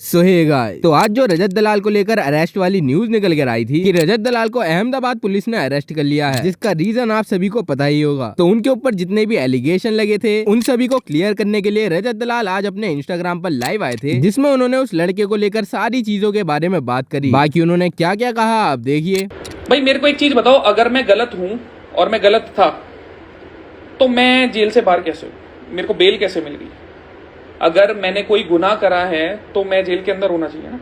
सोहेगा। तो आज जो रजत दलाल को लेकर अरेस्ट वाली न्यूज निकल कर आई थी कि रजत दलाल को अहमदाबाद पुलिस ने अरेस्ट कर लिया है, जिसका रीजन आप सभी को पता ही होगा। तो उनके ऊपर जितने भी एलिगेशन लगे थे उन सभी को क्लियर करने के लिए रजत दलाल आज अपने इंस्टाग्राम पर लाइव आए थे, जिसमें उन्होंने उस लड़के को लेकर सारी चीजों के बारे में बात करी। बाकी उन्होंने क्या क्या कहा आप देखिए। भाई मेरे को एक चीज बताओ, अगर मैं गलत हूं और मैं गलत था तो मैं जेल से बाहर कैसे हूं? मेरे को बेल कैसे मिल गई? अगर मैंने कोई गुनाह करा है तो मैं जेल के अंदर होना चाहिए ना,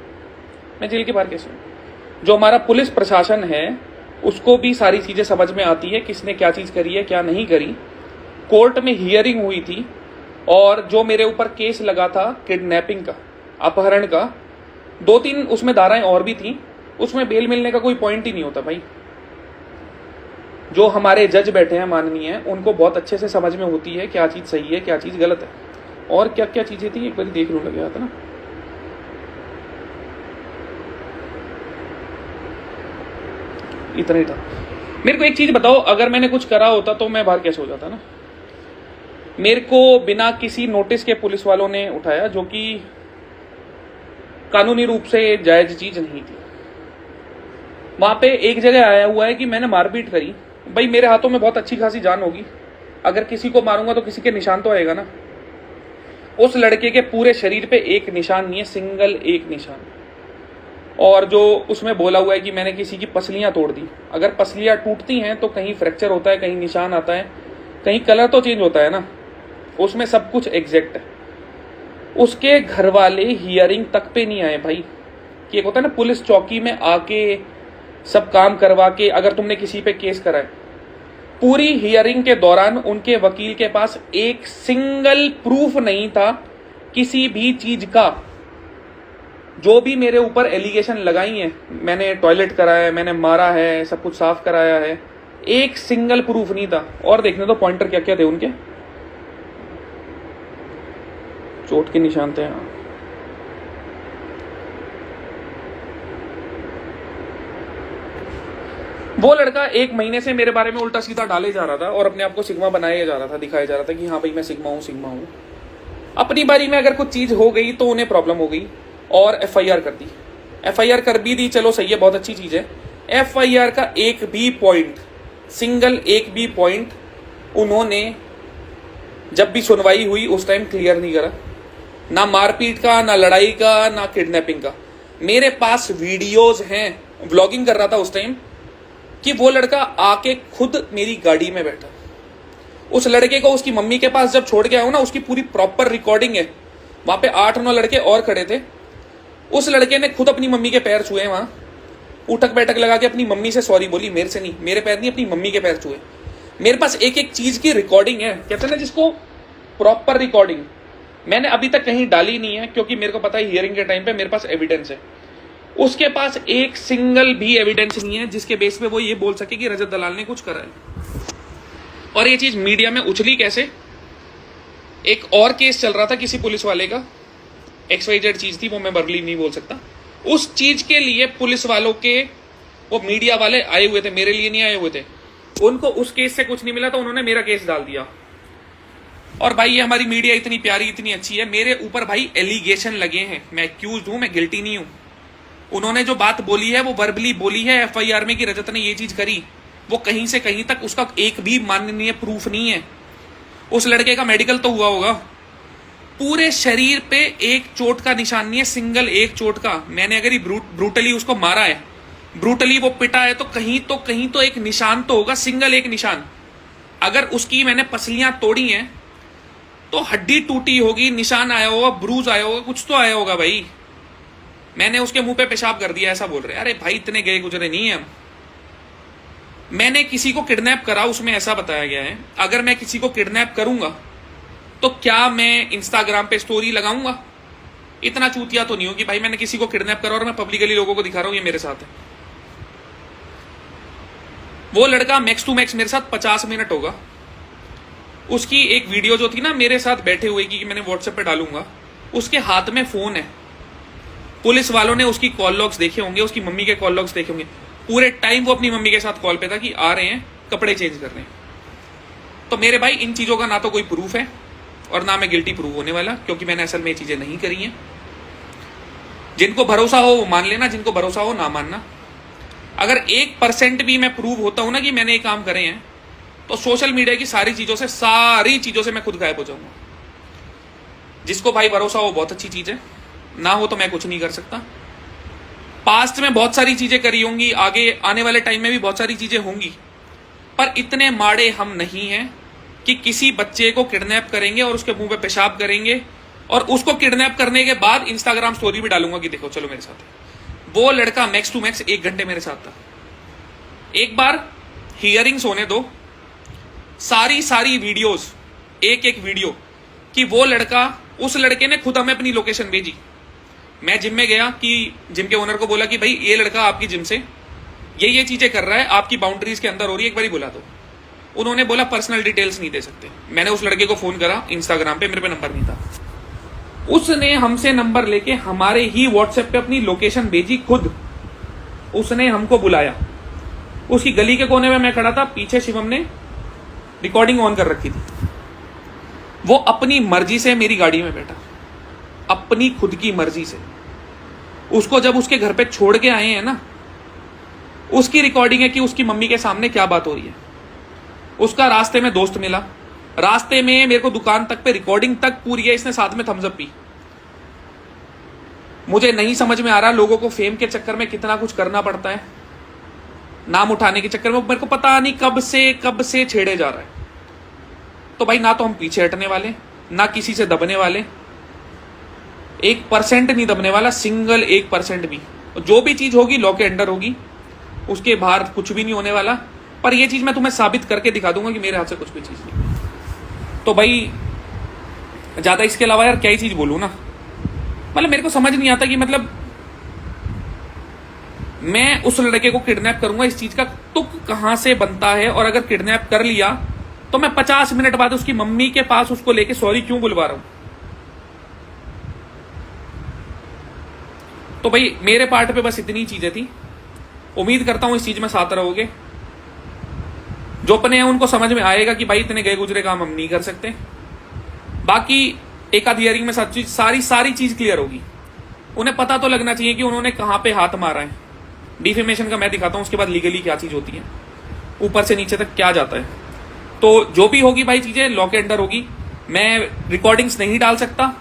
मैं जेल के बाहर कैसे हूं? जो हमारा पुलिस प्रशासन है उसको भी सारी चीजें समझ में आती है, किसने क्या चीज करी है क्या नहीं करी। कोर्ट में हियरिंग हुई थी और जो मेरे ऊपर केस लगा था किडनैपिंग का, अपहरण का, 2-3 उसमें धाराएं और भी थी, उसमें बेल मिलने का कोई पॉइंट ही नहीं होता भाई। जो हमारे जज बैठे हैं माननीय, उनको बहुत अच्छे से समझ में होती है क्या चीज सही है क्या चीज गलत है और क्या क्या चीजें थी, एक बार देख लूं लग गया था ना। इतना ही था। मेरे को एक चीज बताओ, अगर मैंने कुछ करा होता तो मैं बाहर कैसे हो जाता ना। मेरे को बिना किसी नोटिस के पुलिस वालों ने उठाया, जो कि कानूनी रूप से जायज चीज नहीं थी। वहां पे एक जगह आया हुआ है कि मैंने मारपीट करी। भाई मेरे हाथों में बहुत अच्छी खासी जान होगी, अगर किसी को मारूंगा तो किसी के निशान तो आएगा ना। उस लड़के के पूरे शरीर पे एक निशान नहीं है, सिंगल एक निशान। और जो उसमें बोला हुआ है कि मैंने किसी की पसलियां तोड़ दी, अगर पसलियां टूटती हैं तो कहीं फ्रैक्चर होता है, कहीं निशान आता है, कहीं कलर तो चेंज होता है ना, उसमें सब कुछ एग्जैक्ट है। उसके घर वाले हियरिंग तक पे नहीं आए भाई, कि एक होता है ना पुलिस चौकी में आके सब काम करवा के अगर तुमने किसी पे केस कराए। पूरी हियरिंग के दौरान उनके वकील के पास एक सिंगल प्रूफ नहीं था किसी भी चीज का। जो भी मेरे ऊपर एलिगेशन लगाई है, मैंने टॉयलेट कराया है, मैंने मारा है, सब कुछ साफ कराया है, एक सिंगल प्रूफ नहीं था। और देखने तो पॉइंटर क्या क्या थे उनके, चोट के निशान थे। हाँ, वो लड़का 1 महीने से मेरे बारे में उल्टा सीधा डाले जा रहा था और अपने आप को सिग्मा बनाया जा रहा था, दिखाया जा रहा था कि हाँ भाई मैं सिग्मा हूं। अपनी बारी में अगर कुछ चीज हो गई तो उन्हें प्रॉब्लम हो गई और एफआईआर कर दी। एफआईआर कर भी दी, चलो सही है, बहुत अच्छी चीज है। एफआईआर का एक भी पॉइंट, सिंगल एक भी पॉइंट उन्होंने जब भी सुनवाई हुई उस टाइम क्लियर नहीं करा, ना मारपीट का, ना लड़ाई का, ना किडनैपिंग का। मेरे पास वीडियोज हैं, व्लॉगिंग कर रहा था उस टाइम, कि वो लड़का आके खुद मेरी गाड़ी में बैठा। उस लड़के को उसकी मम्मी के पास जब छोड़ के आया हूं ना, उसकी पूरी प्रॉपर रिकॉर्डिंग है। वहां पे 8-9 लड़के और खड़े थे। उस लड़के ने खुद अपनी मम्मी के पैर छुए, वहां उठक बैठक लगा के अपनी मम्मी से सॉरी बोली, मेरे से नहीं, मेरे पैर नहीं, अपनी मम्मी के पैर छुए। मेरे पास एक एक चीज की रिकॉर्डिंग है, कहते हैं ना जिसको प्रॉपर रिकॉर्डिंग। मैंने अभी तक कहीं डाली नहीं है क्योंकि मेरे को पता है हियरिंग के टाइम पे मेरे पास एविडेंस है। उसके पास एक सिंगल भी एविडेंस नहीं है जिसके बेस पे वो ये बोल सके कि रजत दलाल ने कुछ करा है। और ये चीज मीडिया में उछली कैसे? एक और केस चल रहा था किसी पुलिस वाले का, XYZ चीज थी, वो मैं वर्बली नहीं बोल सकता। उस चीज के लिए पुलिस वालों के वो मीडिया वाले आए हुए थे, मेरे लिए नहीं आए हुए थे। उनको उस केस से कुछ नहीं मिला तो उन्होंने मेरा केस डाल दिया। और भाई ये हमारी मीडिया इतनी प्यारी इतनी अच्छी है, मेरे ऊपर भाई एलिगेशन लगे हैं, मैं एक्यूज हूं, मैं गिल्टी नहीं हूं। उन्होंने जो बात बोली है वो वर्बली बोली है एफआईआर में कि रजत ने ये चीज करी, वो कहीं से कहीं तक उसका एक भी माननीय प्रूफ नहीं है। उस लड़के का मेडिकल तो हुआ होगा, पूरे शरीर पे एक चोट का निशान नहीं है, सिंगल एक चोट का। मैंने अगर ब्रूटली उसको मारा है, ब्रूटली वो पिटा है, तो कहीं तो एक निशान तो होगा, सिंगल एक निशान। अगर उसकी मैंने पसलियां तोड़ी हैं तो हड्डी टूटी होगी, निशान आया होगा, ब्रूज आया होगा, कुछ तो आया होगा भाई। मैंने उसके मुंह पे पेशाब कर दिया ऐसा बोल रहे। अरे भाई इतने गए गुजरे नहीं है हम। मैंने किसी को किडनैप करा, उसमें ऐसा बताया गया है अगर मैं किसी को किडनैप करूंगा तो क्या मैं इंस्टाग्राम पे स्टोरी लगाऊंगा? इतना चूतिया तो नहीं हो कि भाई मैंने किसी को किडनैप करा और मैं पब्लिकली लोगों को दिखा रहा हूं ये मेरे साथ है। वो लड़का मैक्स टू मैक्स मेरे साथ 50 मिनट होगा। उसकी एक वीडियो जो थी ना मेरे साथ बैठे हुए की, मैंने व्हाट्सएप पे डालूंगा, उसके हाथ में फोन है। पुलिस वालों ने उसकी कॉल लॉग्स देखे होंगे, उसकी मम्मी के कॉल लॉग्स देखे होंगे। पूरे टाइम वो अपनी मम्मी के साथ कॉल पे था कि आ रहे हैं, कपड़े चेंज कर रहे हैं। तो मेरे भाई इन चीजों का ना तो कोई प्रूफ है और ना मैं गिल्टी प्रूव होने वाला, क्योंकि मैंने असल में ये चीजें नहीं करी हैं। जिनको भरोसा हो वो मान लेना, जिनको भरोसा हो ना मानना। अगर 1% भी मैं प्रूव होता हूं ना कि मैंने ये काम करे हैं, तो सोशल मीडिया की सारी चीजों से मैं खुद गायब हो जाऊंगा। जिसको भाई भरोसा हो बहुत अच्छी चीज है, ना हो तो मैं कुछ नहीं कर सकता। पास्ट में बहुत सारी चीजें करी होंगी, आगे आने वाले टाइम में भी बहुत सारी चीजें होंगी, पर इतने माड़े हम नहीं हैं कि किसी बच्चे को किडनैप करेंगे और उसके मुंह पे पेशाब करेंगे और उसको किडनैप करने के बाद इंस्टाग्राम स्टोरी भी डालूंगा कि देखो चलो मेरे साथ। वो लड़का मैक्स टू मैक्स 1 घंटे मेरे साथ था। एक बार हियरिंग्स होने दो, सारी वीडियोस, एक वीडियो कि वो लड़का, उस लड़के ने खुद हमें अपनी लोकेशन भेजी। मैं जिम में गया कि जिम के ओनर को बोला कि भाई ये लड़का आपकी जिम से ये चीजें कर रहा है, आपकी बाउंड्रीज के अंदर हो रही है, एक बार बुला दो। उन्होंने बोला पर्सनल डिटेल्स नहीं दे सकते। मैंने उस लड़के को फोन करा इंस्टाग्राम पे, मेरे पे नंबर नहीं था। उसने हमसे नंबर लेके हमारे ही व्हाट्सएप पे अपनी लोकेशन भेजी खुद। उसने हमको बुलाया, उसकी गली के कोने में मैं खड़ा था, पीछे शिवम ने रिकॉर्डिंग ऑन कर रखी थी। वो अपनी मर्जी से मेरी गाड़ी में बैठा, अपनी खुद की मर्जी से। उसको जब उसके घर पे छोड़ के आए हैं ना, उसकी रिकॉर्डिंग है कि उसकी मम्मी के सामने क्या बात हो रही है। उसका रास्ते में दोस्त मिला, रास्ते में मेरे को दुकान तक पे रिकॉर्डिंग तक पूरी है, इसने साथ में थम्स अप पी। मुझे नहीं समझ में आ रहा लोगों को फेम के चक्कर में कितना कुछ करना पड़ता है, नाम उठाने के चक्कर में। मेरे को पता नहीं कब से छेड़े जा रहा है। तो भाई ना तो हम पीछे हटने वाले, ना किसी से दबने वाले, 1% नहीं दबने वाला, सिंगल 1% भी। जो भी चीज होगी लॉ के अंडर होगी, उसके बाहर कुछ भी नहीं होने वाला। पर यह चीज मैं तुम्हें साबित करके दिखा दूंगा कि मेरे हाथ से कुछ भी चीज नहीं। तो भाई ज्यादा इसके अलावा यार क्या ही चीज बोलूं ना, मतलब मेरे को समझ नहीं आता कि मतलब मैं उस लड़के को किडनैप करूंगा, इस चीज का तुक कहां से बनता है। और अगर किडनैप कर लिया तो मैं 50 मिनट बाद उसकी मम्मी के पास उसको लेके सॉरी क्यों बुलवा रहा हूं। तो भाई मेरे पार्ट पे बस इतनी चीजें थी। उम्मीद करता हूं इस चीज में साथ रहोगे। जो अपने हैं उनको समझ में आएगा कि भाई इतने गए गुजरे काम हम नहीं कर सकते। बाकी एक आध हियरिंग में सारी चीज क्लियर होगी। उन्हें पता तो लगना चाहिए कि उन्होंने कहां पे हाथ मारा है। डिफेमेशन का मैं दिखाता हूं, उसके बाद लीगली क्या चीज होती है, ऊपर से नीचे तक क्या जाता है। तो जो भी होगी भाई चीजें लॉ के अंडर होगी। मैं रिकॉर्डिंग्स नहीं डाल सकता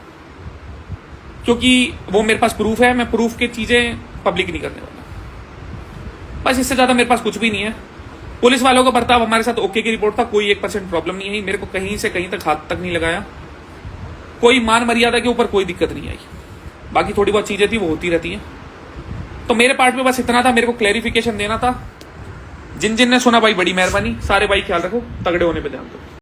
क्योंकि वो मेरे पास प्रूफ है। मैं प्रूफ की चीजें पब्लिक नहीं करने वाला। बस इससे ज्यादा मेरे पास कुछ भी नहीं है। पुलिस वालों का बर्ताव हमारे साथ ओके की रिपोर्ट था, कोई 1% प्रॉब्लम नहीं आई। मेरे को कहीं से कहीं तक हाथ तक नहीं लगाया, कोई मान मर्यादा के ऊपर कोई दिक्कत नहीं आई। बाकी थोड़ी बहुत चीजें थी वो होती रहती है। तो मेरे पार्ट में बस इतना था, मेरे को क्लैरिफिकेशन देना था। जिन जिन ने सुना भाई बड़ी मेहरबानी। सारे भाई ख्याल रखो, तगड़े होने पे ध्यान दो।